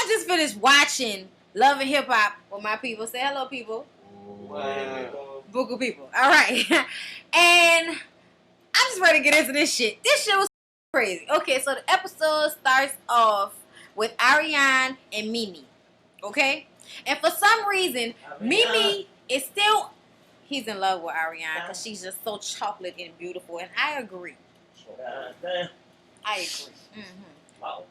just finished watching Love and Hip Hop with my people. Say hello, people. Wow. Buku people. All right. And I'm just ready to get into this shit. This shit was crazy. Okay, so the episode starts off with Ariane and Mimi. Okay? And for some reason, Mimi is still... He's in love with Ariane because she's just so chocolate and beautiful. And I agree. I agree. Mm-hmm. Wow.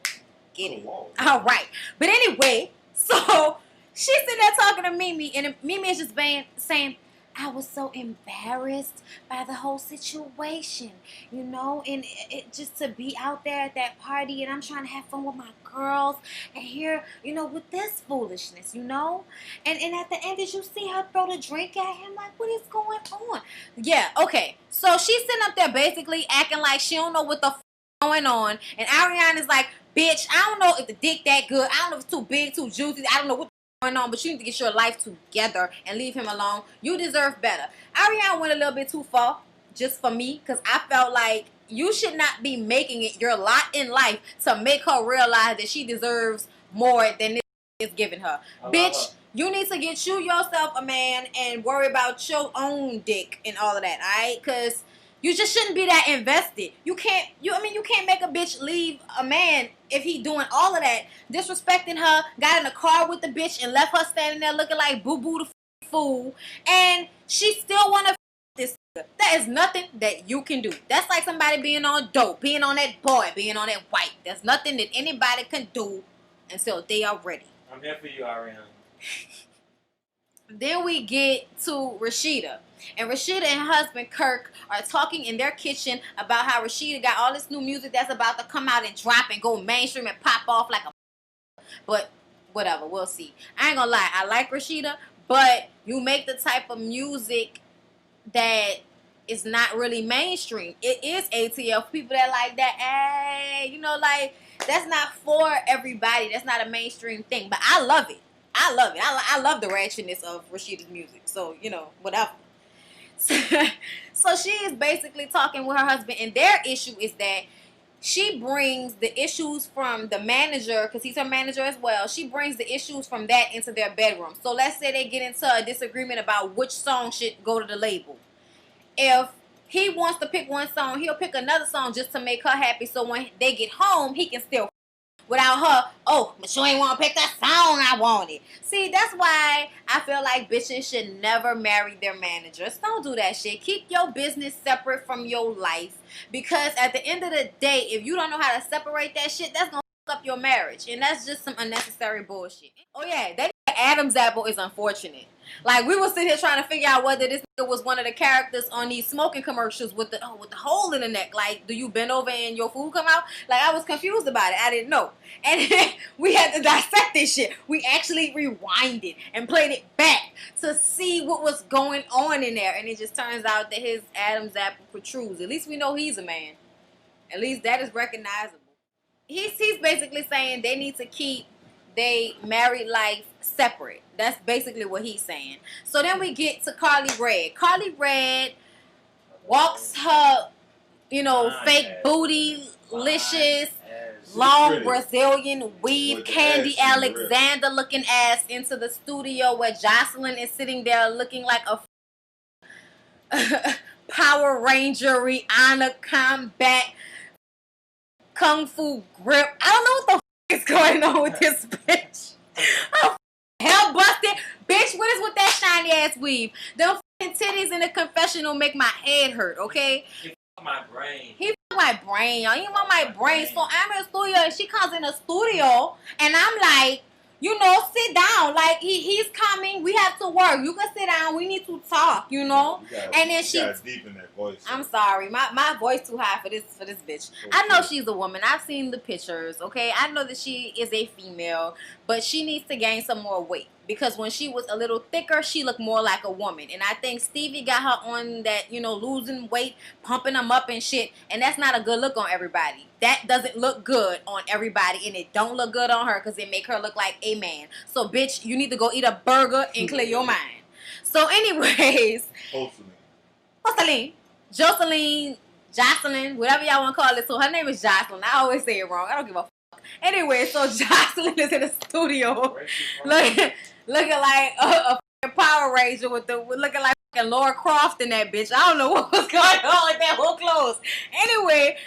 Get it. All right. But anyway, so she's sitting there talking to Mimi, and Mimi is just saying, I was so embarrassed by the whole situation, you know, and it just to be out there at that party, and I'm trying to have fun with my girls, and here, you know, with this foolishness, you know, and at the end, did you see her throw the drink at him? Like, what is going on? Yeah, okay, so she's sitting up there basically acting like she don't know what the going on, and Ariane is like, bitch, I don't know if the dick that good, I don't know if it's too big, too juicy, I don't know what going on, but you need to get your life together and leave him alone. You deserve better. Ariane went a little bit too far, just for me, because I felt like you should not be making it your lot in life to make her realize that she deserves more than this is giving her. Bitch, you need to get yourself a man and worry about your own dick and all of that, alright? Because you just shouldn't be that invested. You can't make a bitch leave a man if he doing all of that, disrespecting her, got in a car with the bitch and left her standing there looking like boo-boo the fool, and she still want to this. That is nothing that you can do. That's like somebody being on dope, being on that boy, being on that white. There's nothing that anybody can do until they are ready. I'm here for you, Ariane. Then we get to Rasheeda. And Rasheeda and her husband Kirk are talking in their kitchen about how Rasheeda got all this new music that's about to come out and drop and go mainstream and pop off like a... But whatever, we'll see. I ain't gonna lie, I like Rasheeda, but you make the type of music that is not really mainstream. It is ATL. People that like that, hey, you know, like, that's not for everybody. That's not a mainstream thing. But I love it. I love it. I love the ratchetness of Rasheeda's music. So, you know, whatever. So she is basically talking with her husband, and their issue is that she brings the issues from the manager, because he's her manager as well. She brings the issues from that into their bedroom. So let's say they get into a disagreement about which song should go to the label. If he wants to pick one song, he'll pick another song just to make her happy, so when they get home, he can still without her, oh, but you ain't want to pick that song I wanted. See, that's why I feel like bitches should never marry their managers. Don't do that shit. Keep your business separate from your life. Because at the end of the day, if you don't know how to separate that shit, that's going to fuck up your marriage. And that's just some unnecessary bullshit. Oh yeah, that Adam's apple is unfortunate. Like, we were sitting here trying to figure out whether this nigga was one of the characters on these smoking commercials with the hole in the neck. Like, do you bend over and your food come out? Like, I was confused about it. I didn't know. And we had to dissect this shit. We actually rewinded and played it back to see what was going on in there. And it just turns out that his Adam's apple protrudes. At least we know he's a man. At least that is recognizable. He's basically saying they need to keep they married life separate. That's basically what he's saying. So then we get to Karlie Red. Karlie Red walks her, you know, fake bootylicious, long Brazilian weave, Candy Alexander looking ass into the studio where Joseline is sitting there looking like a Power Ranger, Rihanna combat, Kung Fu grip. I don't know what the is going on with this bitch. Her hell busted. Bitch, what is with that shiny ass weave? Them titties in the confessional make my head hurt, okay? He fucked my brain. He fucked my brain, y'all. He want my brain. So I'm in the studio and she comes in the studio and I'm like, you know, sit down. Like, he's coming. We have to work. You can sit down. We need to talk, you know? And then she got deep in that voice. I'm sorry. My voice too high for this bitch. I know she's a woman. I've seen the pictures, okay? I know that she is a female, but she needs to gain some more weight. Because when she was a little thicker, she looked more like a woman. And I think Stevie got her on that, you know, losing weight, pumping them up and shit. And that's not a good look on everybody. That doesn't look good on everybody. And it don't look good on her because it make her look like a man. So, bitch, you need to go eat a burger and clear your mind. So, anyways. Joseline, whatever y'all want to call it. So, her name is Joseline. I always say it wrong. I don't give a fuck. Anyway, so Joseline is in the studio looking like a Power Ranger looking like fucking Laura Croft in that bitch. I don't know what was going on with that whole clothes. Anyway,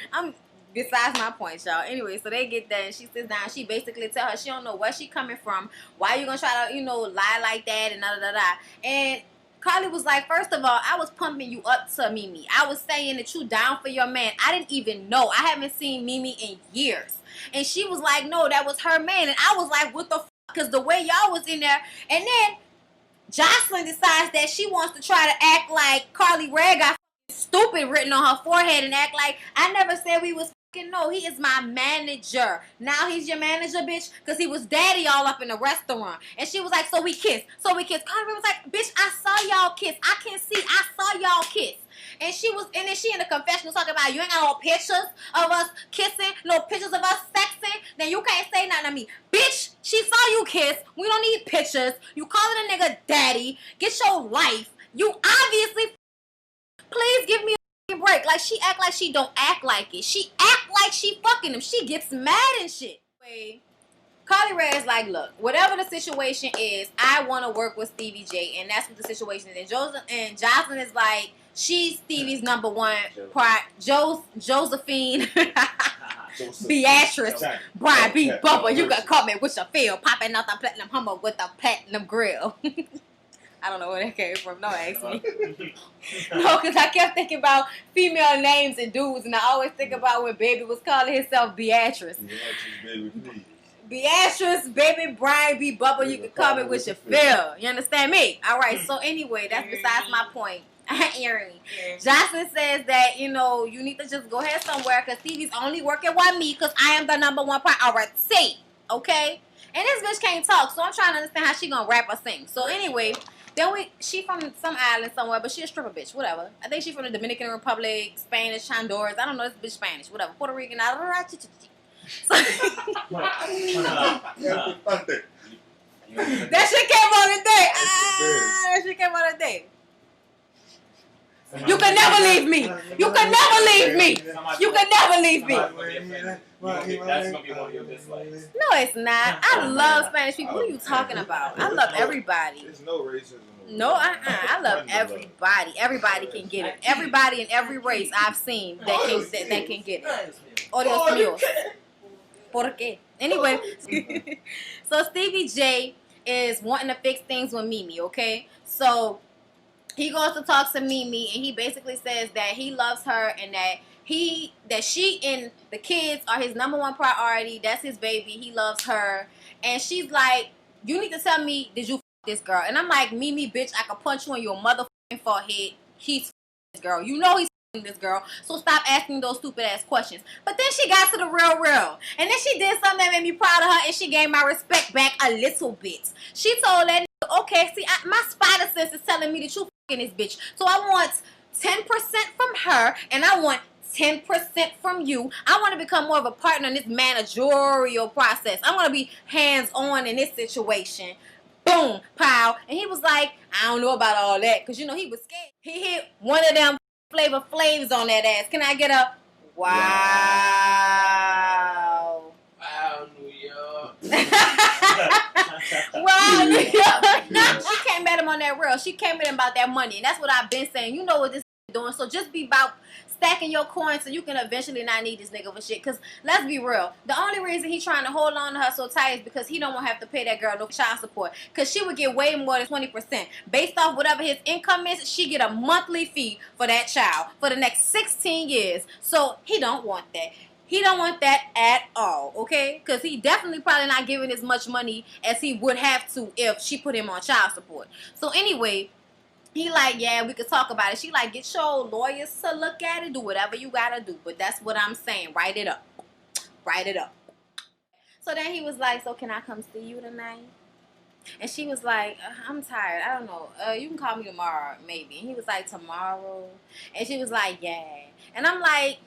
besides my point, y'all. Anyway, so they get that and she sits down. She basically tell her she don't know where she coming from. Why you gonna try to, lie like that and da. And Karlie was like, first of all, I was pumping you up to Mimi. I was saying that you down for your man. I didn't even know. I haven't seen Mimi in years. And she was like, no, that was her man. And I was like, what the fuck? Because the way y'all was in there. And then Joseline decides that she wants to try to act like Karlie Red got stupid written on her forehead and act like I never said we was fucking. No, he is my manager. Now he's your manager, bitch, because he was daddy all up in the restaurant. And she was like, so we kissed. Karlie Red was like, bitch, I saw y'all kiss. I can see. I saw y'all kiss. And then she in the confessional talking about you ain't got no pictures of us kissing, no pictures of us sexing, then you can't say nothing to me. Bitch, she saw you kiss. We don't need pictures. You calling a nigga daddy. Get your life. You obviously, please give me a break. Like, she act like she don't act like it. She act like she fucking him. She gets mad and shit. Karlie Red is like, look, whatever the situation is, I want to work with Stevie J, and that's what the situation is. And Joseline is like, she's Stevie's number one Josephine, Beatrice, Brian B. Bubba. You can call me with your feel, popping out the platinum hummer with a platinum grill. I don't know where that came from. Don't ask me. No, because I kept thinking about female names and dudes, and I always think about when Baby was calling himself Beatrice. Beatrice, baby, Brian B. Bubba, you can call me with your feel. You understand me? All right, so anyway, that's besides my point. Ariane. Joseline says that, you need to just go ahead somewhere because Stevie's only working with me because I am the number one priority. Okay? And this bitch can't talk, so I'm trying to understand how she gonna rap or sing. So anyway, she from some island somewhere, but she a stripper bitch, whatever. I think she from the Dominican Republic, Spanish, Honduras. I don't know, this bitch Spanish, whatever. Puerto Rican, I don't know. That shit came on the day. That shit came on the day. You can never leave me. You can never leave me. You can never leave me. That's gonna be one of your dislikes. No, it's not. I love Spanish people. What are you talking about? I love everybody. There's no racism. No, I love everybody. Everybody can get it. Everybody in every race I've seen that can get it. Oh, Dios mío. ¿Por qué? Anyway, so Stevie J is wanting to fix things with Mimi, okay? So he goes to talk to Mimi, and he basically says that he loves her and that she and the kids are his number one priority. That's his baby. He loves her. And she's like, you need to tell me, did you f this girl? And I'm like, Mimi, bitch, I could punch you in your motherfucking forehead. He's f this girl. You know he's this girl, so stop asking those stupid ass questions. But then she got to the real, and then she did something that made me proud of her, and she gave my respect back a little bit. She told that nigga, okay, see, my spider sense is telling me that you fucking this bitch, so I want 10% from her, and I want 10% from you. I want to become more of a partner in this managerial process. I want to be hands-on in this situation. Boom, pow. And he was like, I don't know about all that, because, he was scared. He hit one of them Flavor Flavs on that ass. Can I get a wow? Wow, New York. Wow, New York. She came at him on that real. She came at him about that money. And that's what I've been saying. You know what this is doing. So just be about stacking your coins so you can eventually not need this nigga for shit. Because let's be real. The only reason he's trying to hold on to her so tight is because he don't want to have to pay that girl no child support. Because she would get way more than 20%. Based off whatever his income is, she get a monthly fee for that child for the next 16 years. So he don't want that. He don't want that at all, okay? Because he definitely probably not giving as much money as he would have to if she put him on child support. So anyway, he like, yeah, we could talk about it. She like, get your lawyers to look at it, do whatever you gotta do. But that's what I'm saying. Write it up. Write it up. So then he was like, so can I come see you tonight? And she was like, I'm tired. I don't know. You can call me tomorrow, maybe. And he was like, tomorrow? And she was like, yeah. And I'm like,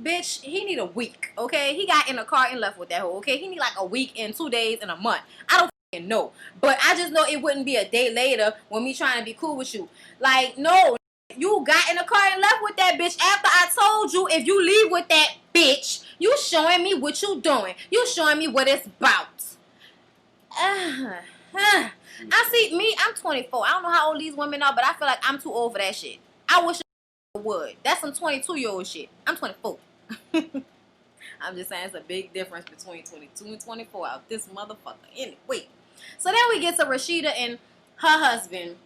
bitch, he need a week, okay? He got in a car and left with that hoe, okay? He need like a week and 2 days and a month. I don't know, but I just know it wouldn't be a day later when me trying to be cool with you. Like, no, You got in the car and left with that bitch after I told you if you leave with that bitch, you showing me what you doing. You showing me what it's about. I see me, I'm 24. I don't know how old these women are, but I feel like I'm too old for that shit. I wish I would. That's some 22-year-old shit. I'm 24. I'm just saying it's a big difference between 22 and 24 out this motherfucker. Anyway, so then we get to Rasheeda and her husband.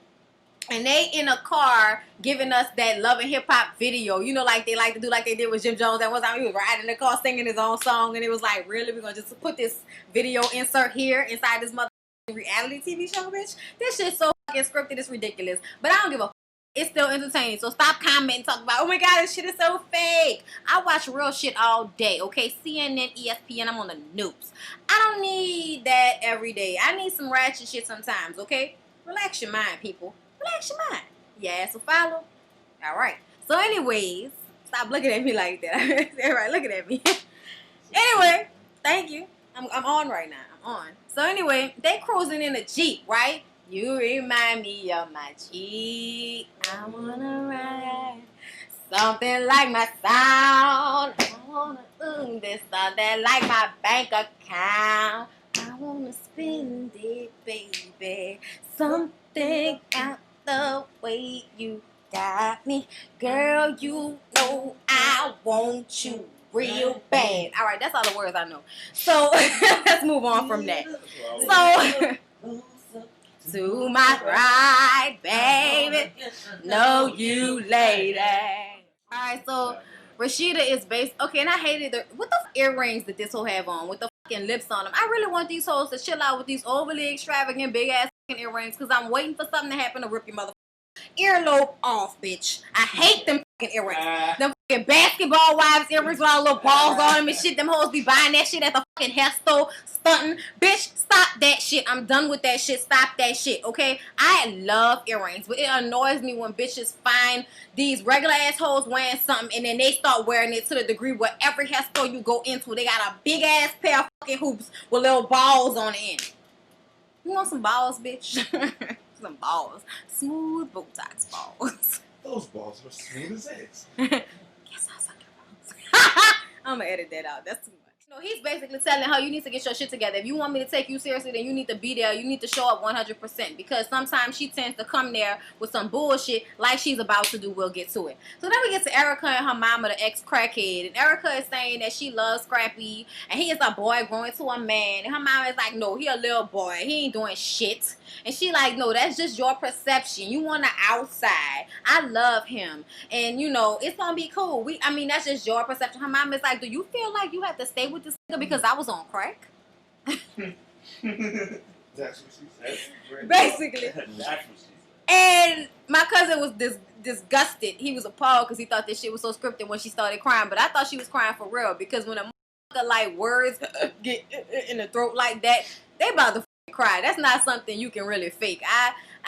And they in a car giving us that Love and Hip Hop video. You know, like they like to do like they did with Jim Jones. That one time he was riding in the car singing his own song. And it was like, really? We're going to just put this video insert here inside this motherfucking reality TV show, bitch? This shit's so fucking scripted. It's ridiculous. But I don't give a fuck. It's still entertaining. So stop commenting, talking about, oh my God, this shit is so fake. I watch real shit all day, okay? CNN, ESPN, I'm on the news. I don't need that every day. I need some ratchet shit sometimes, okay? Relax your mind, people. Relax your mind. Yeah, so follow. All right. So anyways, stop looking at me like that. Everybody looking at me. Anyway, thank you. I'm on right now. I'm on. So anyway, they cruising in a Jeep, right? You remind me of my Jeep. I wanna ride something like my sound. I wanna this something like my bank account. I wanna spend it, baby. Something out the way you got me. Girl, you know I want you real bad. All right, that's all the words I know. So let's move on from that. So to my ride, baby. Know you later. All right, so Rasheeda is based. Okay, and I hated what the earrings that this hoe have on with the fucking lips on them. I really want these hoes to chill out with these overly extravagant big ass earrings because I'm waiting for something to happen to rip your mother earlobe off, bitch. I hate them fucking earrings. Them fucking basketball wives earrings with all little balls on them and shit. Them hoes be buying that shit at the fucking hair store, stunting. Bitch, stop that shit. I'm done with that shit. Stop that shit, okay? I love earrings, but it annoys me when bitches find these regular assholes wearing something and then they start wearing it to the degree where every hair store you go into, they got a big ass pair of fucking hoops with little balls on the end. You want some balls, bitch? Some balls. Smooth Botox balls. Those balls are smooth as eggs. Guess I'll suck your balls. I'm gonna edit that out. That's too much. No, he's basically telling her you need to get your shit together. If you want me to take you seriously, then you need to be there. You need to show up 100%. Because sometimes she tends to come there with some bullshit like she's about to do. We'll get to it. So then we get to Erica and her mama, the ex-crackhead. And Erica is saying that she loves Scrappy. And he is a boy growing to a man. And her mama is like, no, he a little boy. He ain't doing shit. And she like, no, that's just your perception. You want the outside. I love him. And, you know, it's going to be cool. I mean, that's just your perception. Her mom is like, do you feel like you have to stay with this nigga because I was on crack? That's what she said. Basically. That's what she said. And my cousin was disgusted. He was appalled because he thought this shit was so scripted when she started crying. But I thought she was crying for real because when a motherfucker like words get in the throat like that, they about to cry. That's not something you can really fake.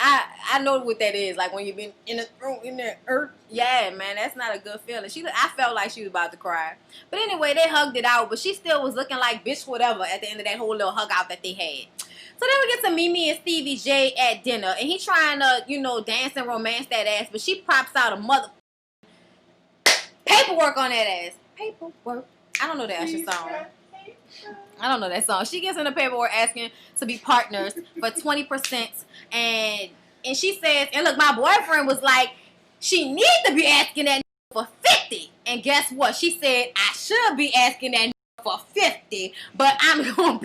I know what that is. Like when you've been in the throat, in the earth. Yeah, man, that's not a good feeling. I felt like she was about to cry. But anyway, they hugged it out. But she still was looking like bitch whatever at the end of that whole little hug out that they had. So then we get to Mimi and Stevie J at dinner. And he trying to, you know, dance and romance that ass. But she pops out a mother paperwork on that ass. Paperwork. I don't know that Usher song. I don't know that song. She gets in the paperwork asking to be partners for 20%. And she says, and look, my boyfriend was like, she need to be asking that for 50. And guess what? She said, I should be asking that for 50, but I'm gonna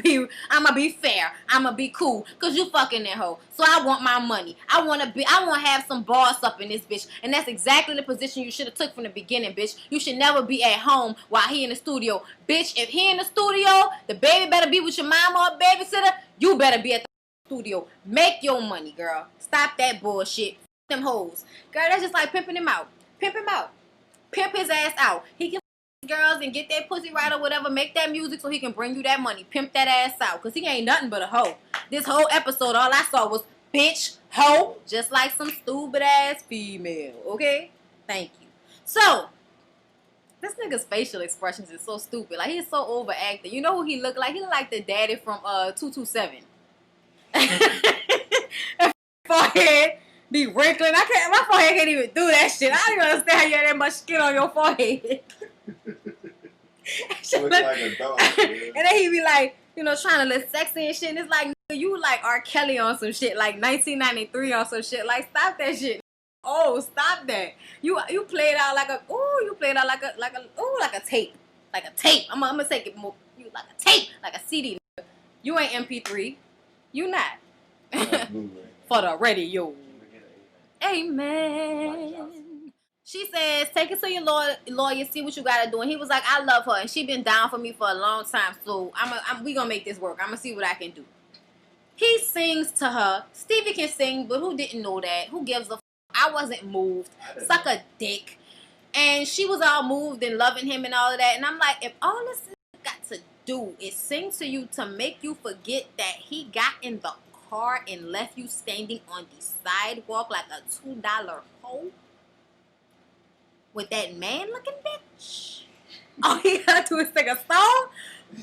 be fair. I'm gonna be cool, cause you fucking that hoe. So I want my money. I wanna have some boss up in this bitch, and that's exactly the position you should have took from the beginning, bitch. You should never be at home while he in the studio, bitch. If he in the studio, the baby better be with your mama or babysitter. You better be at the studio. Make your money, girl. Stop that bullshit. Them hoes, girl. That's just like pimping him out. Pimp him out. Pimp his ass out. He can girls and get that pussy right or whatever, make that music so he can bring you that money. Pimp that ass out, because he ain't nothing but a hoe. This whole episode, all I saw was bitch, hoe, just like some stupid ass female, okay? Thank you. So, this nigga's facial expressions is so stupid. Like, he's so overacted. You know who he look like? He look like the daddy from 227. Forehead, be wrinkling. My forehead can't even do that shit. I don't even understand how you have that much skin on your forehead. Look like a dog. And then he be like, trying to look sexy and shit. And it's like, you like R. Kelly on some shit, like 1993 on some shit. Like, stop that shit. Oh, stop that. You played out like a tape. Like a tape. I'm gonna take it more. You like a tape, like a CD. You ain't MP3. You not. For the radio. Amen. She says, take it to your lawyer, see what you gotta do. And he was like, I love her, and she been down for me for a long time. So we gonna make this work. I'm gonna see what I can do. He sings to her. Stevie can sing, but who didn't know that? Who gives a f? I wasn't moved. Suck a dick. And she was all moved and loving him and all of that. And I'm like, if all this got to do is sing to you to make you forget that he got in the car and left you standing on the sidewalk like a $2 hoe with that man looking bitch. All he gotta do is sing a song?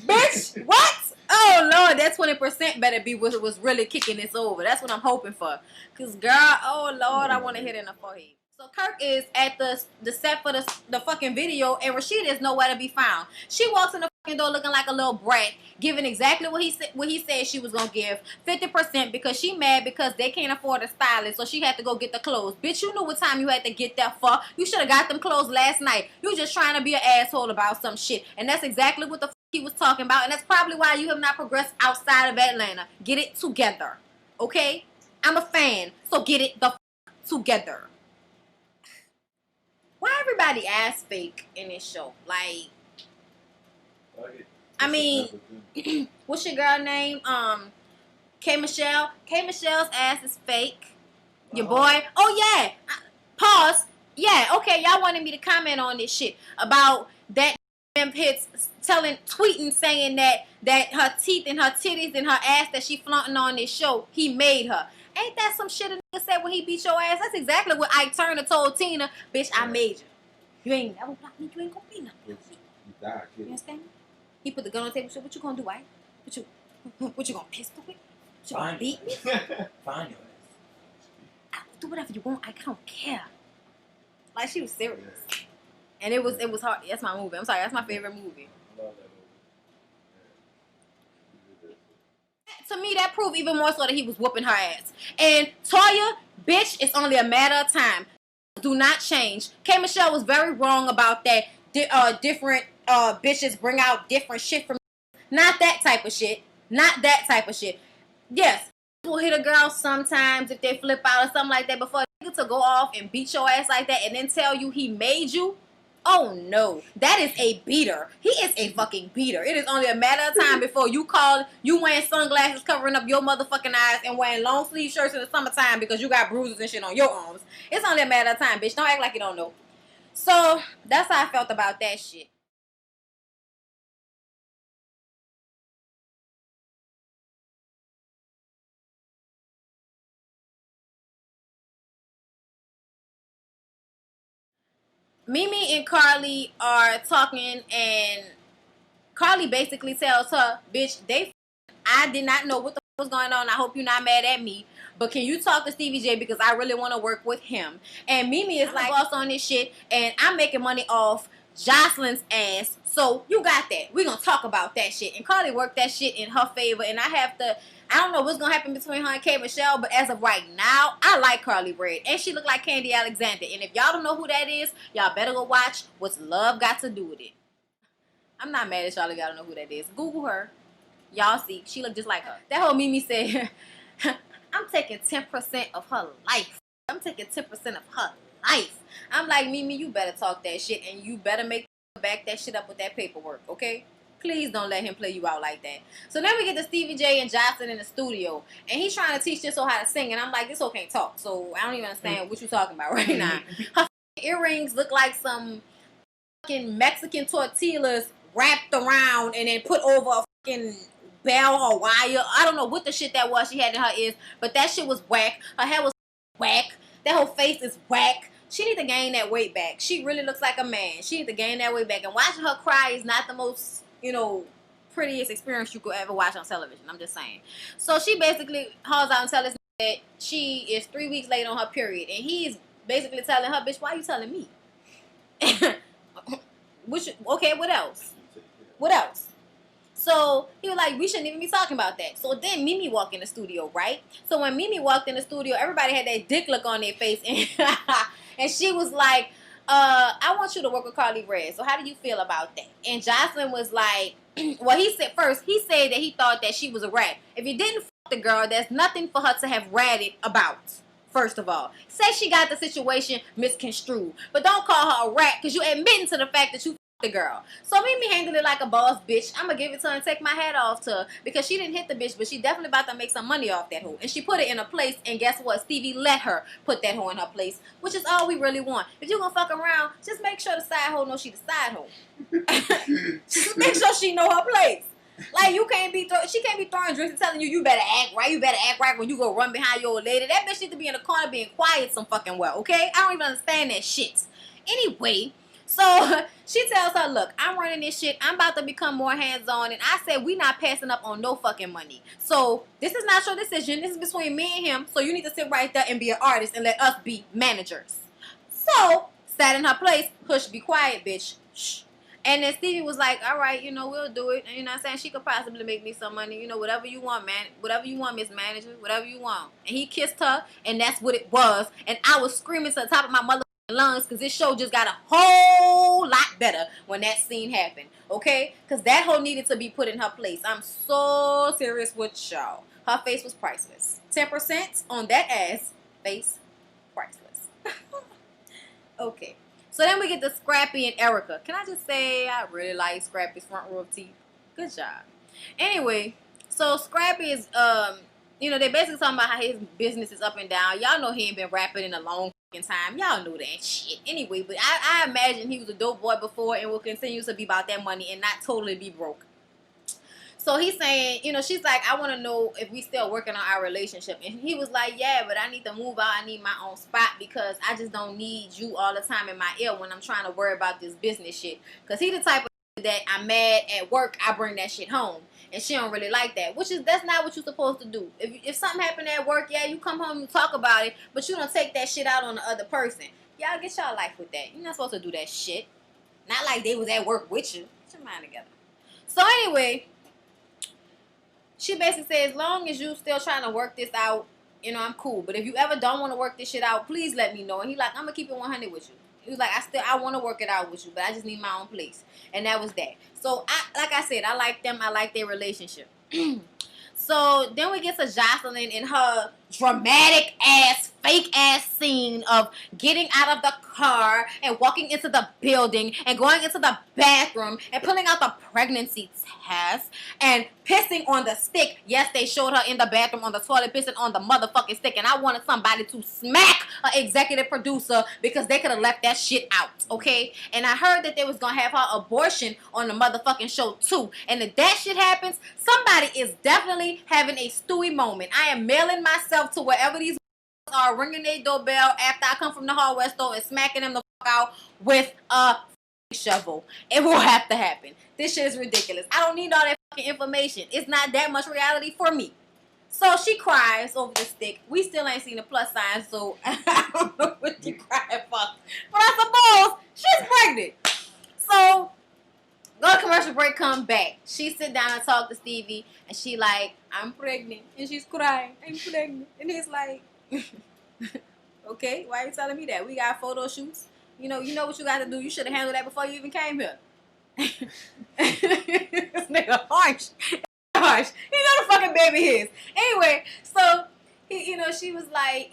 Bitch, what? Oh Lord, that 20% better be what was really kicking this over. That's what I'm hoping for. Cause girl, oh Lord, I want to hit in the forehead. So Kirk is at the set for the fucking video, and Rasheeda is nowhere to be found. She walks in the fucking door looking like a little brat, giving exactly what he said she was gonna give, 50%, because she mad because they can't afford a stylist, so she had to go get the clothes. Bitch, you knew what time you had to get there for. You should have got them clothes last night. You just trying to be an asshole about some shit, and that's exactly what the fuck he was talking about, and that's probably why you have not progressed outside of Atlanta. Get it together, okay? I'm a fan, so get it the fuck together. Why everybody ass fake in this show? Like, I mean, what's your girl name? K Michelle. K Michelle's ass is fake. Your boy. Oh yeah. Pause. Yeah. Okay. Y'all wanted me to comment on this shit about that. Hits tweeting saying that her teeth and her titties and her ass that she flaunting on this show, he made her. Ain't that some shit a nigga said when he beat your ass? That's exactly what Ike Turner told Tina. Bitch, I made you. You ain't never block me. You ain't gonna be nothing. You died, kid. You understand me? He put the gun on the table. So what you gonna do, Ike? What you gonna pistol with? What you gonna beat me? Find your ass. I will do whatever you want, Ike. I don't care. Like, she was serious. Yeah. And it was hard. That's my movie. I'm sorry. That's my favorite movie. I love that movie. To me, that proved even more so that he was whooping her ass. And Toya, bitch, it's only a matter of time. Do not change. K Michelle was very wrong about that. Different bitches bring out different shit from. Not that type of shit. Not that type of shit. Yes, will hit a girl sometimes if they flip out or something like that. Before a nigga to go off and beat your ass like that and then tell you he made you. Oh no, that is a beater. He is a fucking beater. It is only a matter of time before you wearing sunglasses covering up your motherfucking eyes and wearing long sleeve shirts in the summertime because you got bruises and shit on your arms. It's only a matter of time, bitch. Don't act like you don't know. So that's how I felt about that shit. Mimi and Karlie are talking, and Karlie basically tells her, bitch, I did not know what the fuck was going on. I hope you're not mad at me. But can you talk to Stevie J because I really want to work with him? And Mimi is like, boss on this shit, and I'm making money off Joseline's ass. So you got that. We're going to talk about that shit. And Karlie worked that shit in her favor, and I don't know what's going to happen between her and K Michelle, but as of right now, I like Karlie Red. And she look like Candy Alexander. And if y'all don't know who that is, y'all better go watch What's Love Got to Do with It. I'm not mad at y'all if y'all don't know who that is. Google her. Y'all see. She look just like her. That whole Mimi said, I'm taking 10% of her life. I'm taking 10% of her life. I'm like, Mimi, you better talk that shit, and you better back that shit up with that paperwork, okay? Please don't let him play you out like that. So then we get to Stevie J and Joseline in the studio, and he's trying to teach this hoe how to sing, and I'm like, this hoe can't talk, so I don't even understand what you're talking about right now. Her earrings look like some fucking Mexican tortillas wrapped around and then put over a fucking bell or wire. I don't know what the shit that was she had in her ears, but that shit was whack. Her hair was whack. That whole face is whack. She need to gain that weight back. She really looks like a man. She need to gain that weight back. And watching her cry is not the most, prettiest experience you could ever watch on television. I'm just saying. So she basically hauls out and tells us that she is 3 weeks late on her period, and he's basically telling her, bitch, why you telling me? Okay, what else? What else? So he was like, we shouldn't even be talking about that. So then Mimi walked in the studio, right? So when Mimi walked in the studio, everybody had that dick look on their face, and and she was like, I want you to work with Karlie Red. So how do you feel about that? And Joseline was like, well, he said that he thought that she was a rat. If you didn't fuck the girl, there's nothing for her to have ratted about. First of all, say she got the situation misconstrued, but don't call her a rat because you admitting to the fact that you the girl. So Mimi handled it like a boss bitch. I'm gonna give it to her and take my hat off to her because she didn't hit the bitch, but she definitely about to make some money off that hoe. And she put it in a place, and guess what? Stevie let her put that hoe in her place, which is all we really want. If you gonna fuck around, just make sure the side hoe know she the side hoe. Just make sure she know her place. Like, you can't be she can't be throwing drinks and telling you better act right. You better act right when you go run behind your old lady. That bitch need to be in the corner being quiet some fucking well, okay? I don't even understand that shit. Anyway, so she tells her, look, I'm running this shit. I'm about to become more hands-on. And I said, we not passing up on no fucking money. So this is not your decision. This is between me and him. So you need to sit right there and be an artist and let us be managers. So, sat in her place. Hush, be quiet, bitch. Shh. And then Stevie was like, all right, we'll do it. And you know what I'm saying? She could possibly make me some money. Whatever you want, man. Whatever you want, Miss Manager. Whatever you want. And he kissed her, and that's what it was. And I was screaming to the top of my mother lungs because this show just got a whole lot better when that scene happened, okay? Because that hoe needed to be put in her place. I'm so serious with y'all. Her face was priceless. 10% on that ass face, priceless. Okay, so then we get to Scrappy and Erica. Can I just say I really like Scrappy's front row of teeth. Good job. Anyway, so Scrappy is they basically talking about how his business is up and down. Y'all know he ain't been rapping in a long time. Y'all know that shit. Anyway, but I imagine he was a dope boy before and will continue to be about that money and not totally be broke. So he's saying, she's like, I want to know if we still working on our relationship. And he was like, yeah, but I need to move out. I need my own spot because I just don't need you all the time in my ear when I'm trying to worry about this business shit. Because he the type of that I'm mad at work, I bring that shit home. And she don't really like that, that's not what you're supposed to do. If something happened at work, yeah, you come home, you talk about it, but you don't take that shit out on the other person. Y'all get y'all life with that. You're not supposed to do that shit. Not like they was at work with you. Get your mind together. So anyway, she basically said, as long as you still trying to work this out, I'm cool. But if you ever don't want to work this shit out, please let me know. And he like, I'm going to keep it 100 with you. He was like, I want to work it out with you, but I just need my own place. And that was that. So, like I said, I like them. I like their relationship. So, then we get to Joseline in her dramatic ass, fake ass scene of getting out of the car and walking into the building and going into the bathroom and pulling out the pregnancy test and pissing on the stick. Yes, they showed her in the bathroom on the toilet pissing on the motherfucking stick, and I wanted somebody to smack an executive producer because they could have left that shit out, okay? And I heard that they was gonna have her abortion on the motherfucking show too. And if that shit happens, somebody is definitely having a Stewie moment. I am mailing myself to wherever these are, ringing their doorbell after I come from the hardware store and smacking them the fuck out with a shovel. It will have to happen. This shit is ridiculous. I don't need all that fucking information. It's not that much reality for me. So she cries over the stick. We still ain't seen the plus sign, so I don't know what she crying for. But I suppose she's pregnant. So go to commercial break, come back. She sit down and talk to Stevie, and she like, I'm pregnant. And she's crying, I'm pregnant. And he's like, okay, why are you telling me that? We got photo shoots. You know what you got to do. You should have handled that before you even came here. This nigga harsh. Harsh. You know the fucking baby is. Anyway, so he, she was like,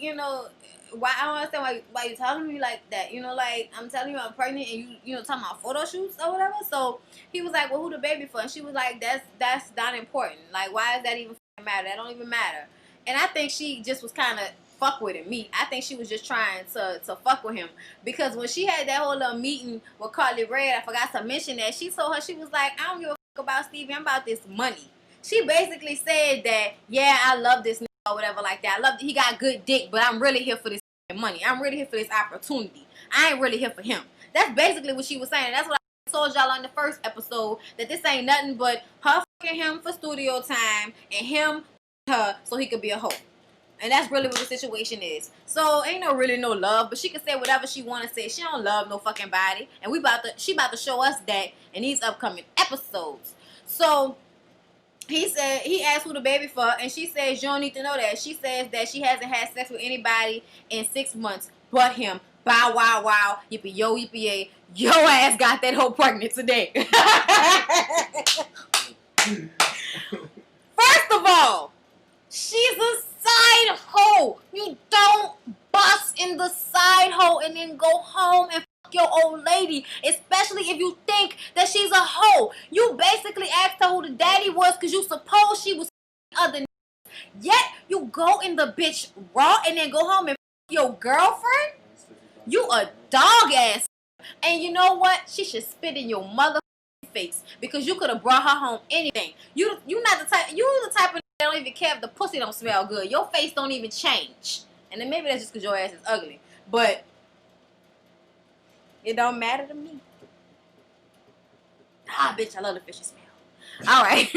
why I don't understand why you telling me like that. Like I'm telling you I'm pregnant and you talking about photo shoots or whatever. So he was like, well, who the baby for? And she was like, that's not important. Like, why does that even matter? That don't even matter. And I think she just was kind of fuck with him. I think she was just trying to fuck with him, because when she had that whole little meeting with Karlie Red, I forgot to mention that she told her, she was like, I don't give a fuck about Stevie, I'm about this money. She basically said that, yeah, I love this nigga or whatever like that. I love that he got good dick, but I'm really here for this money. I'm really here for this opportunity. I ain't really here for him. That's basically what she was saying. That's what I told y'all on the first episode, that this ain't nothing but her fucking him for studio time and him her so he could be a hoe. And that's really what the situation is. So ain't really no love, but she can say whatever she want to say. She don't love no fucking body, and she about to show us that in these upcoming episodes. So he said he asked who the baby for, and she says you don't need to know that. She says that she hasn't had sex with anybody in 6 months but him. Bow wow wow, yippee yo yippee yay. Your ass got that hoe pregnant today. First of all, she's a side hoe. You don't bust in the side hoe and then go home and fuck your old lady, especially if you think that she's a hoe. You basically asked her who the daddy was because you suppose she was other. Yet you go in the bitch raw and then go home and fuck your girlfriend. You a dog ass. And you know what? She should spit in your mother face because you could have brought her home anything. You not the type. You the type of that don't even care if the pussy don't smell good. Your face don't even change. And then maybe that's just because your ass is ugly. But it don't matter to me. Ah, bitch, I love the fishy smell. All right.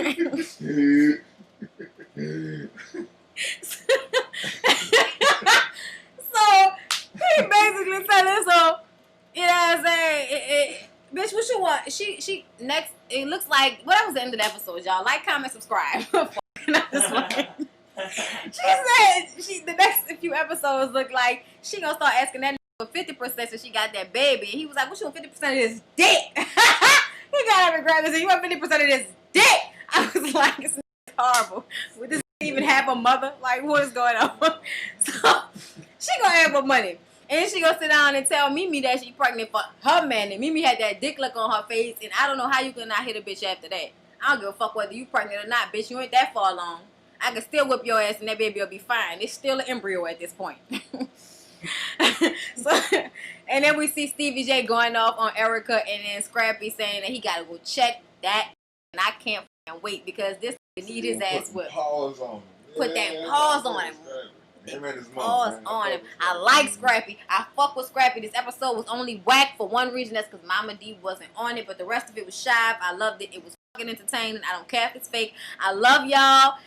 So he basically telling so. You know what I'm saying? Bitch, what you want? She next. It looks like that was the end of the episode, y'all. Like, comment, subscribe. She said the next few episodes look like she gonna start asking that for 50% since she got that baby. And he was like, "What you want 50% of this dick?" He got up and grabbed and said, "You want 50% of this dick?" I was like, "It's horrible. Would this even have a mother? Like, what is going on?" So she gonna have her money. And she gonna sit down and tell Mimi that she pregnant for her man. And Mimi had that dick look on her face. And I don't know how you could not hit a bitch after that. I don't give a fuck whether you pregnant or not, bitch. You ain't that far along. I can still whip your ass and that baby will be fine. It's still an embryo at this point. So, and then we see Stevie J going off on Erica and then Scrappy saying that he gotta go check that. And I can't wait because this need his ass whipped. Pause on him. Put that pause on him. Pause on him. I like Scrappy. I fuck with Scrappy. This episode was only whack for one reason. That's because Mama D wasn't on it. But the rest of it was shy. I loved it. It was fucking entertaining. I don't care if it's fake. I love y'all.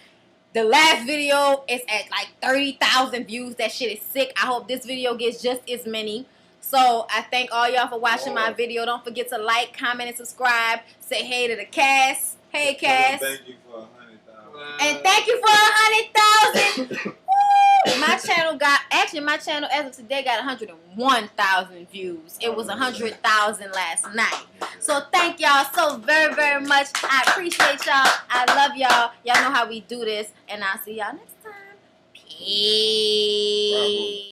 The last video is at like 30,000 views. That shit is sick. I hope this video gets just as many. So I thank all y'all for watching my video. Don't forget to like, comment, and subscribe. Say hey to the cast. Hey, cast. Thank you for 100,000. And thank you for 100,000. My channel as of today got 101,000 views. It was 100,000 last night. So thank y'all so very, very much. I appreciate y'all. I love y'all. Y'all know how we do this. And I'll see y'all next time. Peace.